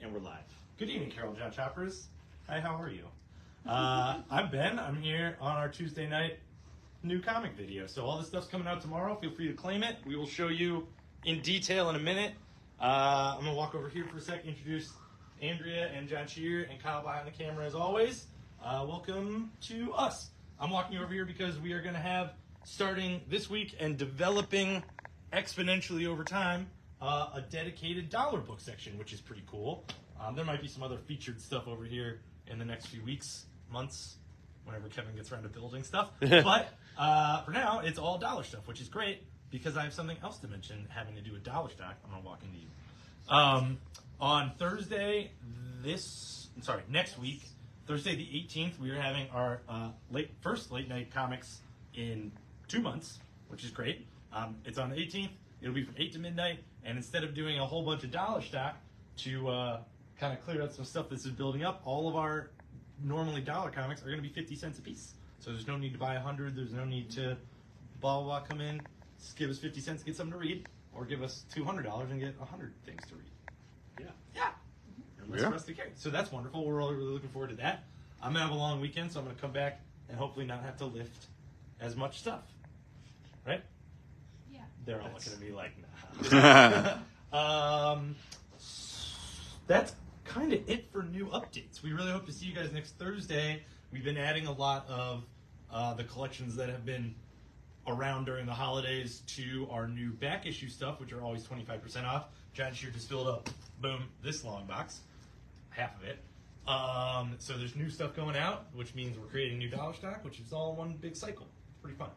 And we're live. Good evening, Carol John Choppers. Hi, how are you? I'm Ben. I'm here on our Tuesday night new comic video. So all this stuff's coming out tomorrow. Feel free to claim it. We will show you in detail in a minute. I'm going to walk over here for a second, introduce Andrea and John Shear and Kyle behind the camera as always. Welcome to us. I'm walking over here because we are going to have, starting this week and developing exponentially over time, a dedicated dollar book section, which is pretty cool. There might be some other featured stuff over here in the next few weeks, months, whenever Kevin gets around to building stuff. But for now, it's all dollar stuff, which is great because I have something else to mention having to do with dollar stock. I'm going to walk into you. On Thursday, next week, Thursday the 18th, we are having our first late night comics in 2 months, which is great. It's on the 18th. It'll be from 8 to midnight. And instead of doing a whole bunch of dollar stock to kind of clear out some stuff that's been building up, all of our normally dollar comics are going to be 50 cents a piece. So there's no need to buy 100. There's no need to blah, blah, blah, come in, just give us 50 cents to get something to read, or give us $200 and get 100 things to read. Yeah. And less for us to carry. So that's wonderful. We're all really looking forward to that. I'm going to have a long weekend, so I'm going to come back and hopefully not have to lift as much stuff. Right? Yeah. They're all looking at me like, nah. That's kind of it for new updates. We really hope to see you guys next Thursday. We've been adding a lot of the collections that have been around during the holidays to our new back issue stuff, which are always 25% off. John Shear just filled up, boom, this long box, half of it. So there's new stuff going out, which means we're creating new dollar stock, which is all one big cycle. It's pretty fun.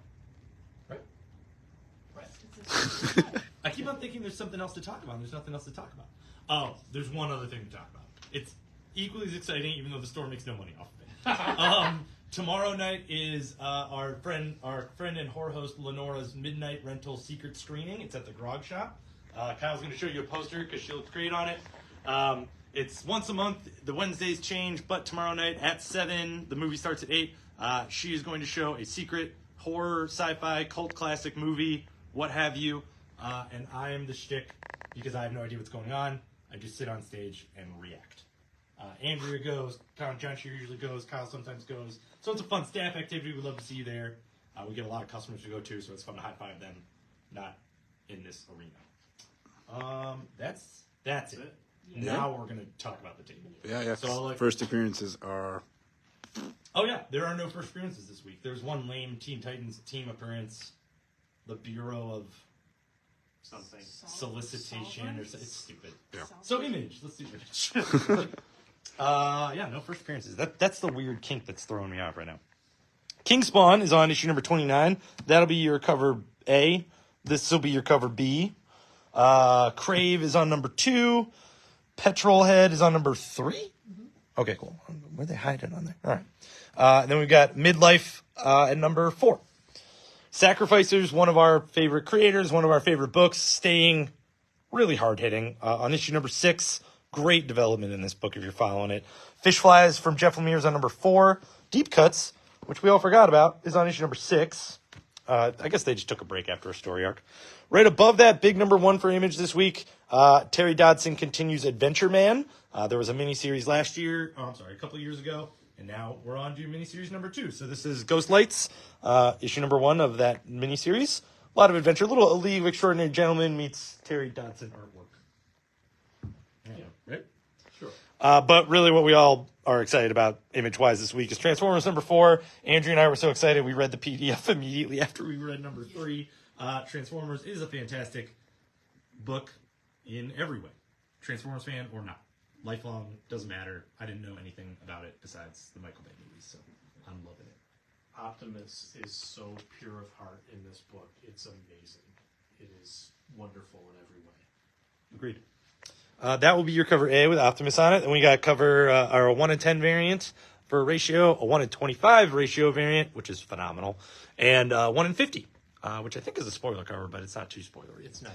Right? I keep on thinking there's something else to talk about, and there's nothing else to talk about. Oh, there's one other thing to talk about. It's equally as exciting, even though the store makes no money off of it. Tomorrow night is our friend and horror host Lenora's midnight rental secret screening. It's at the Grog Shop. Kyle's going to show you a poster because she looks great on it. It's once a month. The Wednesdays change, but tomorrow night at 7, the movie starts at 8. She is going to show a secret horror, sci-fi, cult classic movie, what have you. And I am the shtick because I have no idea what's going on. I just sit on stage and react. Andrea goes, John Shear usually goes, Kyle sometimes goes. So it's a fun staff activity. We'd love to see you there. We get a lot of customers to go to, so it's fun to high-five them, not in this arena. That's it. Yeah. Now we're going to talk about the table. Yeah. So first appearances are... Oh, yeah. There are no first appearances this week. There's one lame Teen Titans team appearance. The Bureau of... something. Solicitation or something. It's stupid. Yeah. So Image. Let's do Image. No first appearances. That's the weird kink that's throwing me off right now. King Spawn is on issue number 29. That'll be your cover A. This will be your cover B. Crave is on number 2. Petrol Head is on number 3. Mm-hmm. Okay, cool. Where they hide it on there? All right. And then we've got Midlife at number 4. Sacrificers, one of our favorite creators, one of our favorite books, staying really hard-hitting. On issue number 6, great development in this book if you're following it. Fish Flies from Jeff Lemire is on number 4. Deep Cuts, which we all forgot about, is on issue number 6. I guess they just took a break after a story arc. Right above that, big number 1 for Image this week, Terry Dodson continues Adventure Man. There was a miniseries a couple of years ago. And now we're on to miniseries number 2. So this is Ghost Lights, issue number 1 of that miniseries. A lot of adventure. A little A League of Extraordinary Gentlemen meets Terry Dodson artwork. Yeah, right? Sure. But really what we all are excited about image-wise this week is Transformers number 4. Andrew and I were so excited we read the PDF immediately after we read number 3. Transformers is a fantastic book in every way. Transformers fan or not. Lifelong, doesn't matter. I didn't know anything about it besides the Michael Bay movies, so I'm loving it. Optimus is so pure of heart in this book. It's amazing. It is wonderful in every way. Agreed. That will be your cover A with Optimus on it. And we got cover our 1 in 10 variant for a ratio, a 1 in 25 ratio variant, which is phenomenal, and 1 in 50, which I think is a spoiler cover, but it's not too spoilery. It's not.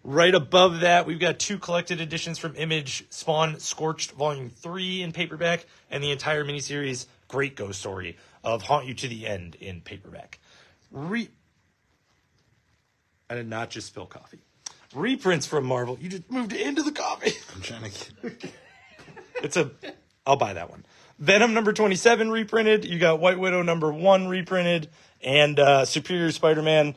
Right above that, we've got 2 collected editions from Image, Spawn Scorched Volume 3 in paperback, and the entire miniseries Great Ghost Story of Haunt You to the End in paperback. I did not just spill coffee. Reprints from Marvel. You just moved it into the coffee. I'm trying to I'll buy that one. Venom number 27 reprinted. You got White Widow number 1 reprinted, and Superior Spider-Man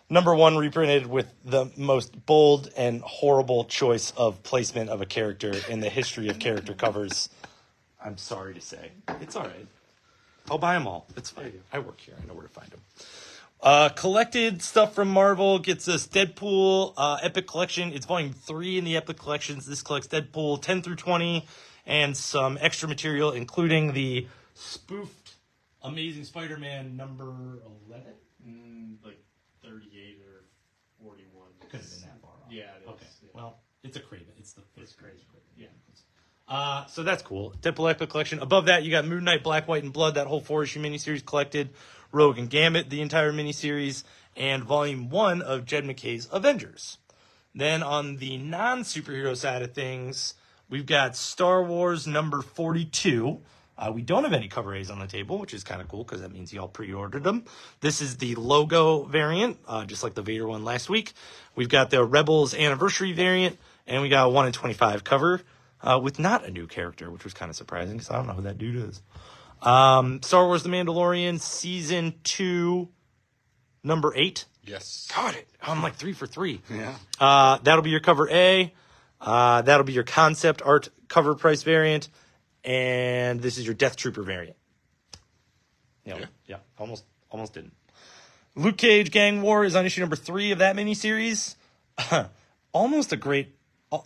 number 1 reprinted with the most bold and horrible choice of placement of a character in the history of character covers. I'm sorry to say. It's all right. I'll buy them all. It's fine. I work here. I know where to find them. Collected stuff from Marvel gets us Deadpool Epic Collection. It's volume 3 in the Epic Collections. This collects Deadpool 10 through 20 and some extra material, including the spoofed Amazing Spider-Man number 11? Like 38 or 41. Could have been that far off. Yeah, it is. Okay. Yeah. Well, it's a Craven. It's crazy. Yeah. So that's cool. Deadpool Epic Collection. Above that, you got Moon Knight, Black, White, and Blood, that whole 4-issue miniseries collected. Rogue and Gambit, the entire miniseries. And Volume 1 of Jed McKay's Avengers. Then on the non-superhero side of things, we've got Star Wars number 42. We don't have any cover A's on the table, which is kind of cool because that means y'all pre-ordered them. This is the logo variant, just like the Vader one last week. We've got the Rebels Anniversary variant, and we got a 1 in 25 cover with not a new character, which was kind of surprising because I don't know who that dude is. Star Wars The Mandalorian Season 2, number 8. Yes. Got it. I'm like 3 for 3. Yeah. That'll be your cover A. That'll be your concept art cover price variant. And this is your Death Trooper variant. Yeah. Almost didn't. Luke Cage Gang War is on issue number 3 of that miniseries. Almost a great,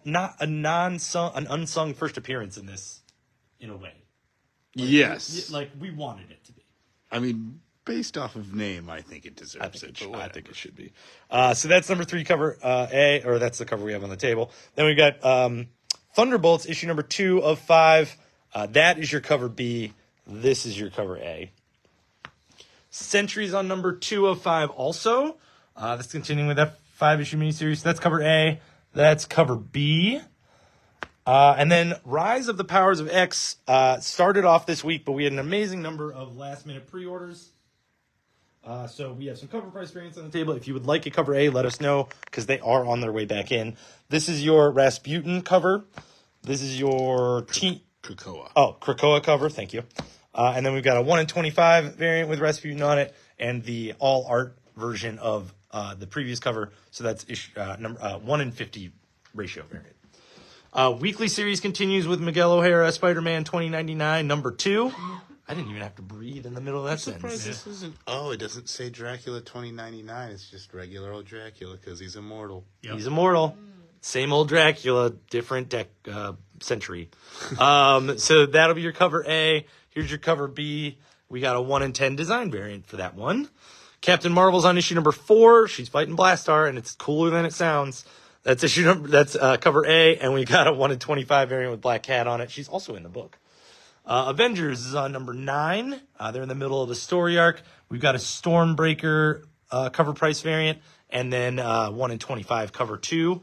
not an unsung first appearance in this, in a way. Yes. Like we wanted it to be. I mean, based off of name, I think it deserves it. I think it should be. So that's number 3 cover A, or that's the cover we have on the table. Then we got Thunderbolts issue number 2 of 5. That is your cover B. This is your cover A. Sentries on number 2 of 5 also. That's continuing with that 5-issue miniseries. That's cover A. That's cover B. And then Rise of the Powers of X started off this week, but we had an amazing number of last-minute pre-orders. So we have some cover price variants on the table. If you would like a cover A, let us know, because they are on their way back in. This is your Rasputin cover. This is your Krakoa. Oh, Krakoa cover. Thank you. And then we've got a 1 in 25 variant with Rasputin on it, and the all art version of the previous cover. So that's number 1 in 50 ratio variant. Weekly series continues with Miguel O'Hara, Spider-Man 2099, number 2. I didn't even have to breathe in the middle of that sentence. This isn't. Oh, it doesn't say Dracula 2099. It's just regular old Dracula because he's immortal. Yep. He's immortal. Same old Dracula, different century. So that'll be your cover A. Here's your cover B. We got a 1 in 10 design variant for that one. Captain Marvel's on issue number 4. She's fighting Blastar, and it's cooler than it sounds. That's cover A, and we got a 1 in 25 variant with Black Cat on it. She's also in the book. Avengers is on number 9. They're in the middle of a story arc. We've got a Stormbreaker cover price variant, and then 1 in 25 cover 2.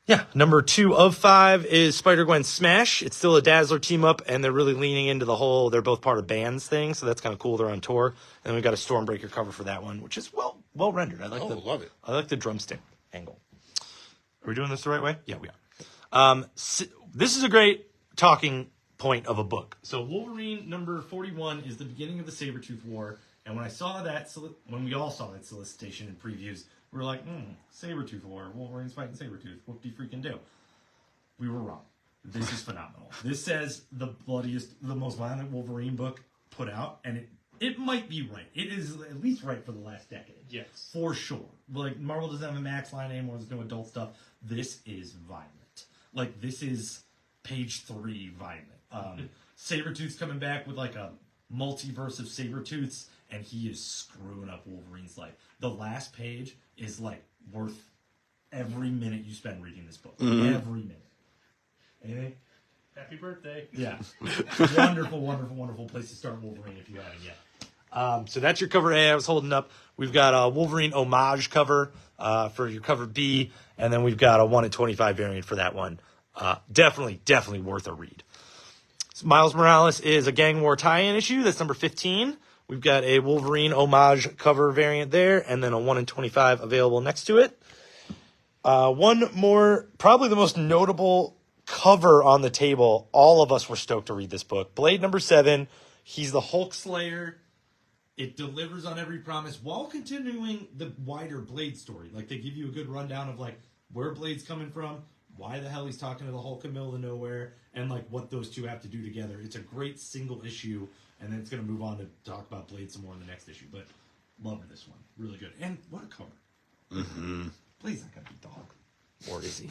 Yeah, number 2 of 5 is Spider-Gwen Smash. It's still a Dazzler team-up, and they're really leaning into the whole, they're both part of bands thing, so that's kind of cool. They're on tour. And then we've got a Stormbreaker cover for that one, which is well rendered. Love it. I like the drumstick angle. Are we doing this the right way? Yeah, we are. This is a great talking point of a book. So Wolverine number 41 is the beginning of the Sabretooth War, and when I saw that, when we all saw that solicitation and previews, we were like, Sabretooth War, Wolverine's fighting Sabretooth, whoop-de-freaking do. We were wrong. This is phenomenal. This says the most violent Wolverine book put out, and it might be right. It is at least right for the last decade. Yes. For sure. Like, Marvel doesn't have a Max line anymore, there's no adult stuff. This is violent. Like, this is page 3 violent. Sabretooth's coming back with, like, a multiverse of Sabretooths, and he is screwing up Wolverine's life. The last page is, like, worth every minute you spend reading this book. Mm-hmm. Every minute. Anything? Happy birthday. Yeah. Wonderful, wonderful, wonderful place to start Wolverine if you haven't yet. So that's your cover A I was holding up. We've got a Wolverine homage cover for your cover B, and then we've got a 1 in 25 variant for that one. Definitely worth a read. So Miles Morales is a Gang War tie-in issue. That's number 15. We've got a Wolverine homage cover variant there, and then a 1 in 25 available next to it. One more, probably the most notable cover on the table, all of us were stoked to read this book. Blade number 7, he's the Hulk Slayer. It delivers on every promise while continuing the wider Blade story. Like, they give you a good rundown of, like, where Blade's coming from, why the hell he's talking to the Hulk in the middle of nowhere, and, like, what those two have to do together. It's a great single issue, and then it's going to move on to talk about Blade some more in the next issue. But love this one. Really good. And what a cover. Mm-hmm. Blade's not going to be dog. Or is he?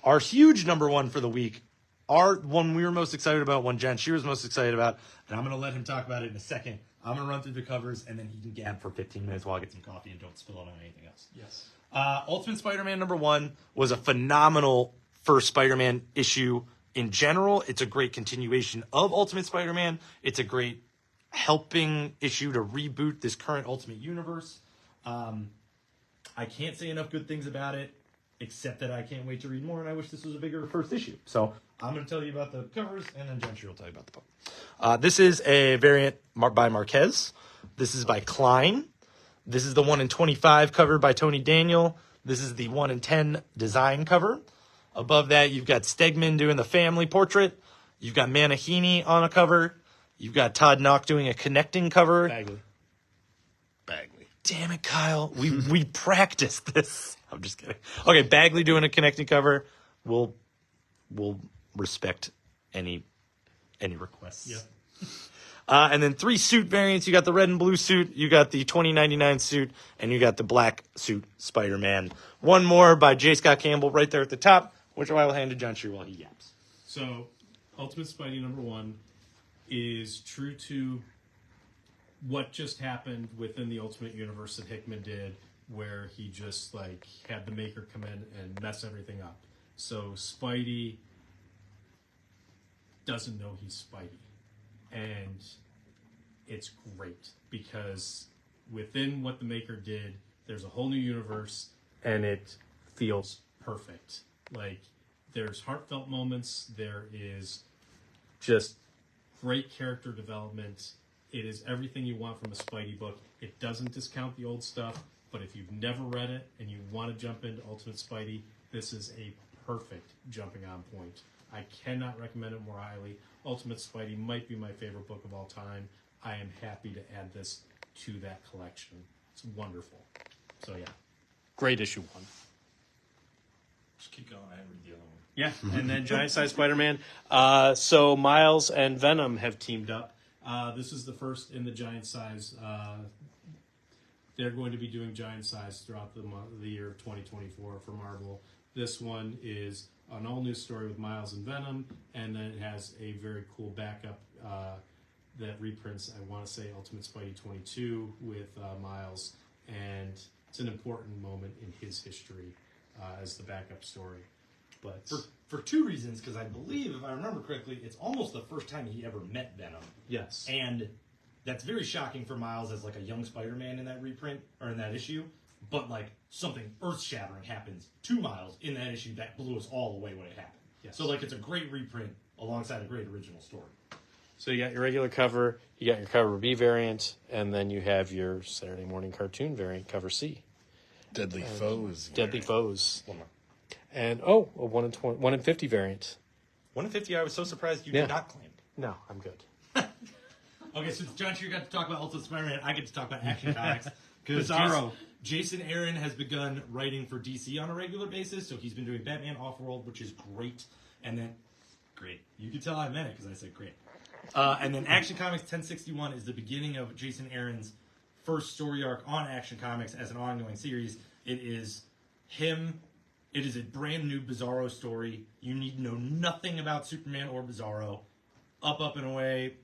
Our huge number 1 for the week, our one we were most excited about, one Jen Shear was most excited about, and I'm going to let him talk about it in a second. I'm going to run through the covers, and then he can gab for 15 minutes while I get some coffee and don't spill it on anything else. Yes. Ultimate Spider-Man number 1 was a phenomenal first Spider-Man issue in general. It's a great continuation of Ultimate Spider-Man. It's a great helping issue to reboot this current Ultimate Universe. I can't say enough good things about it, except that I can't wait to read more, and I wish this was a bigger first issue. So I'm going to tell you about the covers, and then Jen Shear will tell you about the book. This is a variant by Marquez. This is by Klein. This is the 1 in 25 cover by Tony Daniel. This is the 1 in 10 design cover. Above that, you've got Stegman doing the family portrait. You've got Manahini on a cover. You've got Todd Knock doing a connecting cover. Bagley. Damn it, Kyle. We practiced this. I'm just kidding. Okay, Bagley doing a connecting cover. We'll respect any requests. Yeah. And then 3 suit variants. You got the red and blue suit, you got the 2099 suit, and you got the black suit Spider-Man. One more by J. Scott Campbell right there at the top, which I will hand to Jon Shear while he yaps. So, Ultimate Spidey number 1 is true to what just happened within the Ultimate Universe that Hickman did, where he just, like, had the Maker come in and mess everything up. So, Spidey doesn't know he's Spidey. And it's great because within what the Maker did, there's a whole new universe, and it feels perfect. Like, there's heartfelt moments, there is just great character development. It is everything you want from a Spidey book. It doesn't discount the old stuff, but if you've never read it and you want to jump into Ultimate Spidey, this is a perfect jumping on point. I cannot recommend it more highly. Ultimate Spidey might be my favorite book of all time. I am happy to add this to that collection. It's wonderful. So yeah, great issue 1. Just keep going. I read the other one. Yeah, and then Giant Size Spider-Man. So Miles and Venom have teamed up. This is the first in the Giant Size. They're going to be doing Giant Size throughout the year of 2024 for Marvel. This one is an all-new story with Miles and Venom, and then it has a very cool backup that reprints, I want to say, Ultimate Spidey 22 with Miles, and it's an important moment in his history as the backup story. But For 2 reasons, because I believe, if I remember correctly, it's almost the first time he ever met Venom. yes, And that's very shocking for Miles as, like, a young Spider-Man in that reprint, or in that issue. But, like, something earth-shattering happens to Miles in that issue that blew us all away when it happened. Yes. So, like, it's a great reprint alongside a great original story. So you got your regular cover, you got your cover B variant, and then you have your Saturday morning cartoon variant, cover C. Deadly Foes. Deadly Foes. One more. And, a 1 in 50 variant. 1 in 50, I was so surprised you Yeah. did not claim. No, I'm good. Okay, so Jon Shear got to talk about Ultimate Spider-Man. I get to talk about Action Comics. Because Bizarro. Jason Aaron has begun writing for DC on a regular basis, so he's been doing Batman Off-World, which is great. And then, great. You can tell I meant it because I said great. And then Action Comics 1061 is the beginning of Jason Aaron's first story arc on Action Comics as an ongoing series. It is him. It is a brand new Bizarro story. You need to know nothing about Superman or Bizarro. Up and away.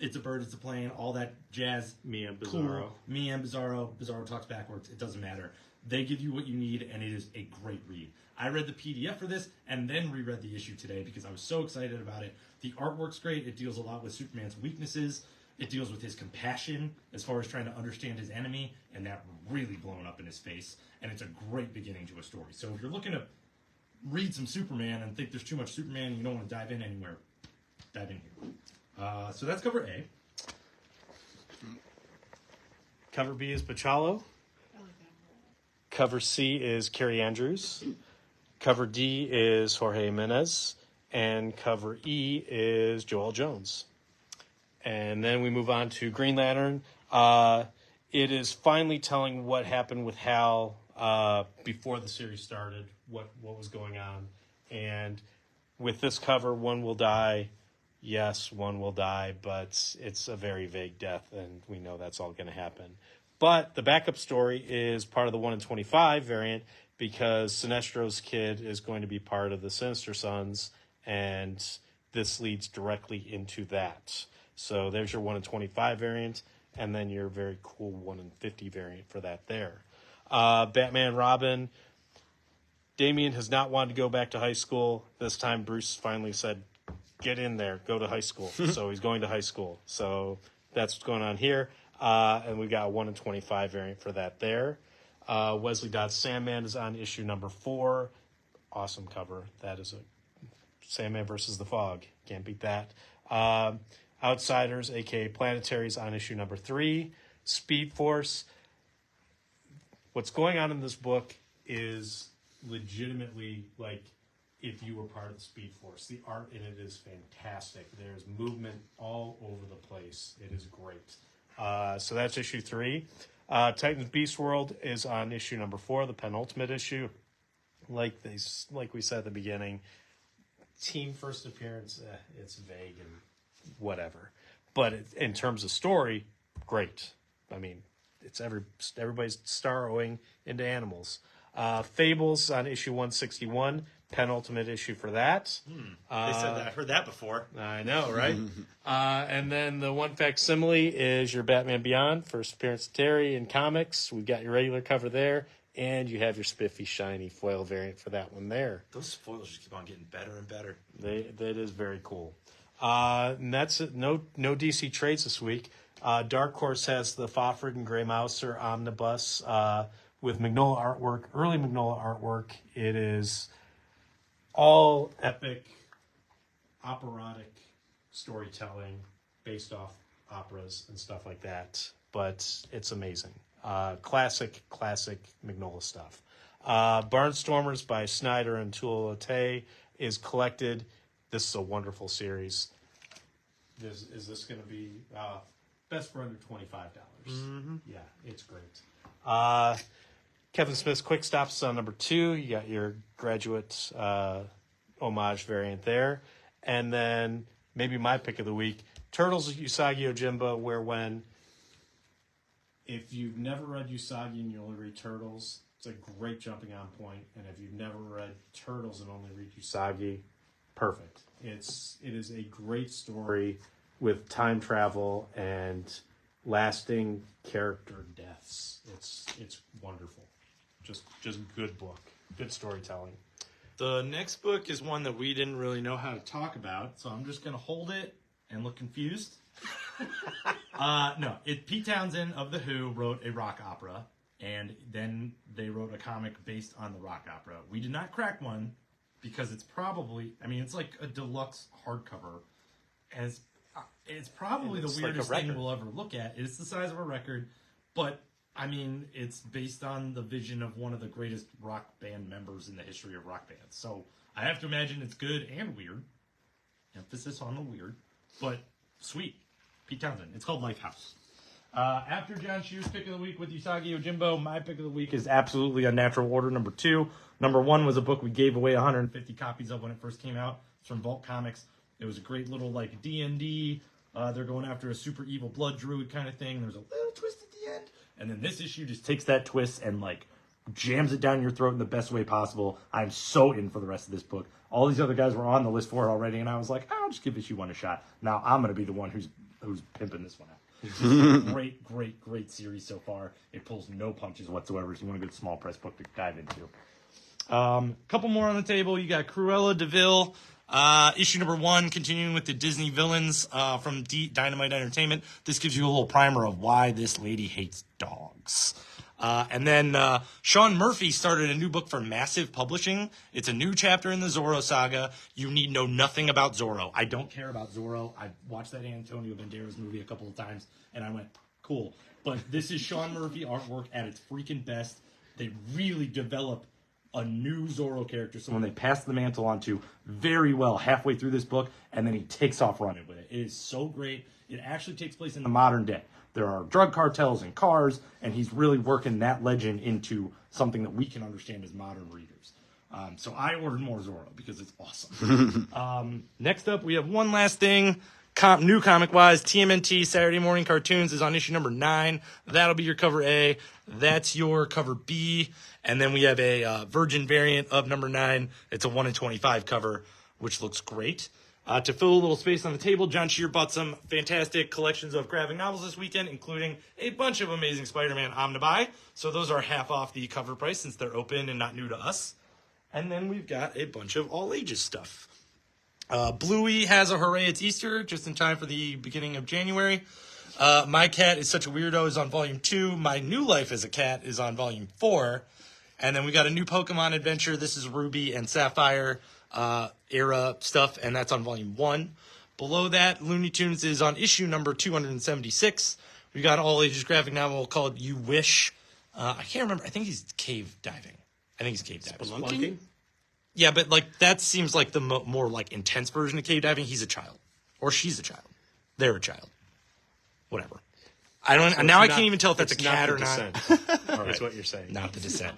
It's a bird, it's a plane, all that jazz. Me and Bizarro. Cool. Me and Bizarro. Bizarro talks backwards. It doesn't matter. They give you what you need, and it is a great read. I read the PDF for this and then reread the issue today because I was so excited about it. The artwork's great. It deals a lot with Superman's weaknesses. It deals with his compassion as far as trying to understand his enemy, and that really blown up in his face. And it's a great beginning to a story. So if you're looking to read some Superman and think there's too much Superman and you don't want to dive in anywhere, dive in here. So that's cover A. Cover B is Pachalo. Cover C is Carrie Andrews. Cover D is Jorge Jimenez, and cover E is Joel Jones. And then we move on to Green Lantern. It is finally telling what happened with Hal before the series started, what was going on. And with this cover, one will die. Yes, one will die, but it's a very vague death, and we know that's all going to happen. But the backup story is part of the 1 in 25 variant because Sinestro's kid is going to be part of the Sinister Sons, and this leads directly into that. So there's your 1 in 25 variant, and then your very cool 1 in 50 variant for that there. Batman Robin. Damian has not wanted to go back to high school. This time Bruce finally said, get in there, go to high school. So he's going to high school. So that's what's going on here. And we got a 1 in 25 variant for that there. Wesley Dodd's Sandman is on issue number 4. Awesome cover. That is a Sandman versus the Fog. Can't beat that. Outsiders, a.k.a. Planetaries, on issue number 3. Speed Force. What's going on in this book is legitimately like if you were part of the Speed Force. The art in it is fantastic. There's movement all over the place. It is great. So that's issue 3. Titans Beast World is on issue number 4, the penultimate issue. Like we said at the beginning, team first appearance, it's vague and whatever. But in terms of story, great. I mean, it's everybody's starring into animals. Fables on issue 161, penultimate issue for that. They said that. I've heard that before. I know, right? And then the one facsimile is your Batman Beyond, first appearance of Terry in comics. We've got your regular cover there, and you have your spiffy, shiny foil variant for that one there. Those foils just keep on getting better and better. That is very cool. And that's it. No DC trades this week. Dark Horse has the Fafhrd and Grey Mouser omnibus with Mignola artwork, early Mignola artwork. It is all epic, operatic storytelling based off operas and stuff like that. But it's amazing. Classic Mignola stuff. Barnstormers by Snyder and Tuileries is collected. This is a wonderful series. Is this going to be best for under $25? Mm-hmm. Yeah, it's great. Kevin Smith's Quick Stops is on number 2. You got your graduate homage variant there. And then maybe my pick of the week, Turtles Usagi Yojimbo, where if you've never read Usagi and you only read Turtles, it's a great jumping on point. And if you've never read Turtles and only read Usagi, perfect. It is a great story with time travel and lasting character deaths. It's wonderful. Just good book. Good storytelling. The next book is one that we didn't really know how to talk about, so I'm just going to hold it and look confused. Pete Townsend of The Who wrote a rock opera, and then they wrote a comic based on the rock opera. We did not crack one because it's probably, it's like a deluxe hardcover, and it's probably the weirdest thing we'll ever look at. It's the size of a record, but it's based on the vision of one of the greatest rock band members in the history of rock bands. So I have to imagine it's good and weird. Emphasis on the weird, but sweet. Pete Townsend. It's called Lifehouse. After John Shu's pick of the week with Usagi Yojimbo, my pick of the week is absolutely Unnatural Order number 2. Number 1 was a book we gave away 150 copies of when it first came out. It's from Vault Comics. It was a great little D&D. They're going after a super evil blood druid kind of thing. There's a little twist at the end. And then this issue just takes that twist and jams it down your throat in the best way possible. I'm so in for the rest of this book. All these other guys were on the list for it already, and I was like, I'll just give issue 1 a shot. Now I'm going to be the one who's pimping this one out. It's just a great series so far. It pulls no punches whatsoever, so you want a good small press book to dive into. Couple more on the table. You got Cruella de Vil, issue number 1, continuing with the Disney villains from Dynamite Entertainment. This gives you a little primer of why this lady hates dogs. And then Sean Murphy started a new book for Massive Publishing. It's a new chapter in the Zorro saga. You need know nothing about Zorro. I don't care about Zorro. I watched that Antonio Banderas movie a couple of times, and I went, cool. But this is Sean Murphy artwork at its freaking best. They really develop a new Zorro character, someone they passed the mantle on to very well halfway through this book, and then he takes off running with it. It is so great. It actually takes place in the modern day. There are drug cartels and cars, and he's really working that legend into something that we can understand as modern readers. So I ordered more Zorro because it's awesome. Next up, we have one last thing. New comic-wise, TMNT Saturday Morning Cartoons is on issue number 9. That'll be your cover A. That's your cover B. And then we have a Virgin variant of number 9. It's a 1 in 25 cover, which looks great. To fill a little space on the table, John Shear bought some fantastic collections of graphic novels this weekend, including a bunch of Amazing Spider-Man Omnibuy. So those are half off the cover price since they're open and not new to us. And then we've got a bunch of all-ages stuff. Bluey has a Hooray It's Easter just in time for the beginning of January. My Cat is Such a Weirdo is on volume 2. My New Life as a Cat is on volume 4. And then we got a new Pokemon adventure. This is Ruby and Sapphire era stuff, and that's on volume 1. Below that, Looney Tunes is on issue number 276. We got an all-ages graphic novel called You Wish. I can't remember. I think he's cave diving. Spelunking? Yeah, but like that seems like the more like intense version of cave diving. He's a child, or she's a child. They're a child. Whatever. I don't. So now I not- can't even tell if that's a it's cat not or the not. Descent. That's what you're saying. Not the Descent.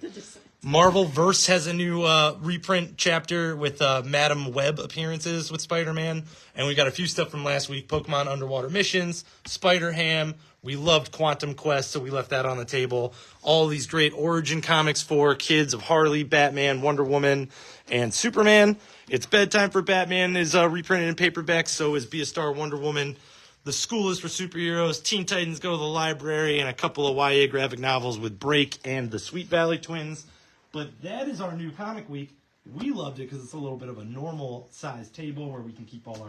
Marvel Verse has a new reprint chapter with Madam Web appearances with Spider-Man, and we got a few stuff from last week: Pokemon Underwater Missions, Spider-Ham. We loved Quantum Quest, so we left that on the table. All these great origin comics for kids of Harley, Batman, Wonder Woman, and Superman. It's Bedtime for Batman is reprinted in paperback, so is Be a Star Wonder Woman. The School is for Superheroes, Teen Titans Go to the Library, and a couple of YA graphic novels with Break and the Sweet Valley Twins. But that is our new comic week. We loved it because it's a little bit of a normal size table where we can keep all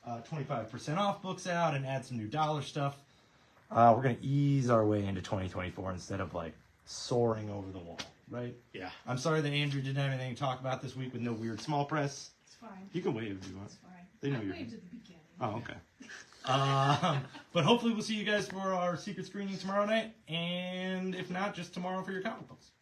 our 25% off books out and add some new dollar stuff. We're going to ease our way into 2024 instead of like soaring over the wall, right? Yeah. I'm sorry that Andrew didn't have anything to talk about this week with no weird small press. It's fine. You can wave if you want. It's fine. They know I you're waved at the beginning. Oh, okay. But hopefully we'll see you guys for our secret screening tomorrow night. And if not, just tomorrow for your comic books.